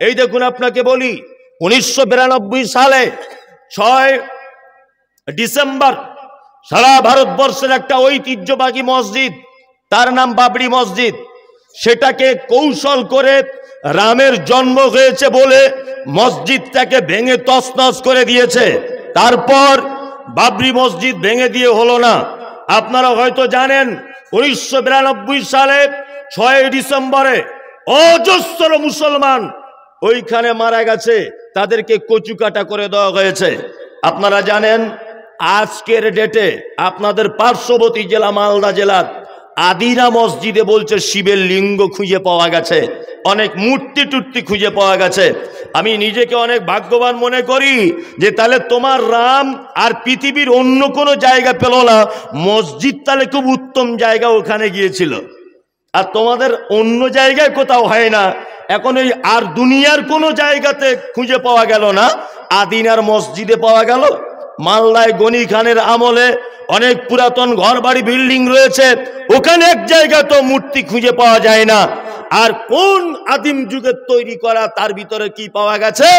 এই দেখুন আপনাকে বলি, 1992 সালে 6 ডিসেম্বর সারা ভারতবর্ষের একটা ঐতিহ্যবাহী মসজিদ, তার নাম বাবরি মসজিদ, সেটাকে কৌশল করে রামের জন্ম হয়েছে বলে মসজিদটাকে ভেঙে তছনছ করে দিয়েছে। তারপর বাবরি মসজিদ ভেঙে দিয়ে হলো না। আপনারা হয়তো জানেন 1992 সালে 6 ডিসেম্বরে অজস্র মুসলমান ওইখানে মারা গেছে, তাদেরকে কচুকাটা করে দেওয়া হয়েছে। আপনারা জানেন আজকের ডেটে আপনাদের পার্শ্ববর্তী জেলা মালদা জেলার আদিনা মসজিদে বলছে শিবের লিঙ্গ খুঁজে পাওয়া গেছে, অনেক মূর্তি টুর্তি খুঁজে পাওয়া গেছে। আমি নিজেকে অনেক ভাগ্যবান মনে করি যে তাহলে তোমার রাম আর পৃথিবীর অন্য কোনো জায়গা পেল না, মসজিদ তাহলে খুব উত্তম জায়গা, ওখানে গিয়েছিল। আর তোমাদের অন্য জায়গায় কোথাও হয় না, এখন ওই আর দুনিয়ার কোনো জায়গাতে খুঁজে পাওয়া গেল না, আদিনার মসজিদে পাওয়া গেল। মালদায় গনি খানের আমলে অনেক পুরাতন ঘর বাড়ি বিল্ডিং রয়েছে, ওখানে এক জায়গা তো মূর্তি খুঁজে পাওয়া যায় না। আর কোন আদিম যুগের তৈরি করা, তার ভিতরে কি পাওয়া গেছে,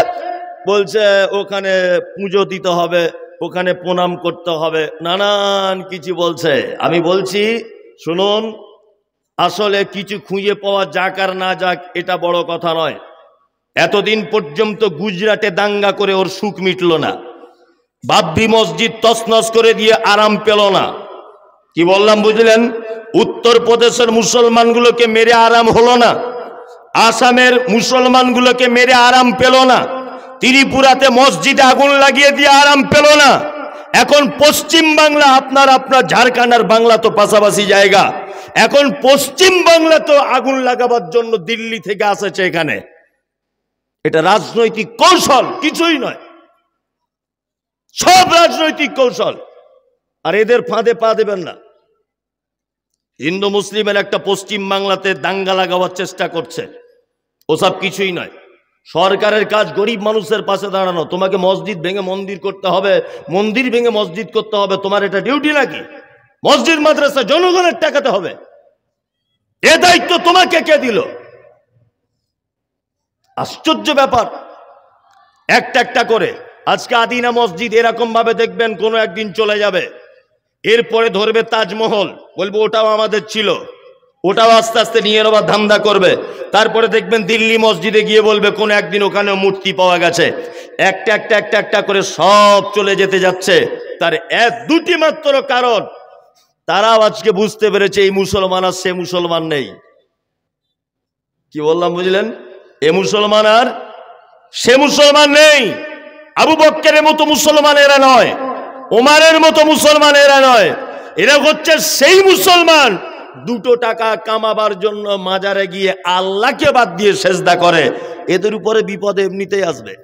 বলছে ওখানে পুজো দিতে হবে, ওখানে প্রণাম করতে হবে, নানান কিছু বলছে। আমি বলছি শুনুন, আসলে কিছু খুঁজে পাওয়া যাক আর না যাক এটা বড় কথা নয়। এতদিন পর্যন্ত গুজরাটে দাঙ্গা করে ওর সুখ মিটল না, বাবরি মসজিদ তছনছ করে দিয়ে আরাম পেল না। কি বললাম বুঝলেন? উত্তরপ্রদেশের মুসলমানগুলোকে মেরে আরাম হলো না, আসামের মুসলমানগুলোকে মেরে আরাম পেল না, ত্রিপুরাতে মসজিদে আগুন লাগিয়ে দিয়ে আরাম পেল না। এখন পশ্চিম বাংলা, আপনার ঝাড়খণ্ড আর বাংলা তো পাশাপাশি জায়গা, এখন পশ্চিম বাংলা তো আগুন লাগাবার জন্য দিল্লি থেকে আসছে এখানে। এটা রাজনৈতিক কৌশল, কিছুই নয়, সব রাজনৈতিক কৌশল। আর এদের ফাঁদে পা দেবেন না। হিন্দু মুসলিমের একটা পশ্চিম বাংলাতে দাঙ্গা লাগাবার চেষ্টা করছে, ওসব কিছুই নয়। সরকারের কাজ গরিব মানুষের পাশে দাঁড়ানো। তোমাকে মসজিদ ভেঙে মন্দির করতে হবে, মন্দির ভেঙে মসজিদ করতে হবে, তোমার এটা ডিউটি নাকি? মসজিদ মাদ্রাসা জনগণের টাকাতে হবে, এ দায়িত্ব তোমাকে কে দিল? আশ্চর্য ব্যাপার। একটা একটা করে আজকে আদিনা মসজিদ এরকম ভাবে দেখবেন কোনো একদিন চলে যাবে, এরপরে ধরবে তাজমহল, বলবো ওটাও আমাদের ছিল, ওটাও আস্তে আস্তে নিয়ে নেবার ধান্দা করবে। তারপরে দেখবেন দিল্লি মসজিদে গিয়ে বলবে কোন একদিন ওখানে মূর্তি পাওয়া গেছে। একটা একটা একটা একটা করে সব চলে যেতে যাচ্ছে। তার দুটি মাত্র কারণ, তারাও আজকে বুঝতে পেরেছে এই মুসলমান আর সে মুসলমান নেই। কি বললাম বুঝলেন? এ মুসলমান আর সে মুসলমান নেই। আবু বকরের মতো মুসলমান এরা নয়, ওমরের মতো মুসলমান এরা নয়, এরা হচ্ছে সেই মুসলমান দুটো টাকা কামাবার জন্য মাজারে গিয়ে আল্লাহকে বাদ দিয়ে সেজদা করে। এদের উপরে বিপদ এমনিতেই আসবে।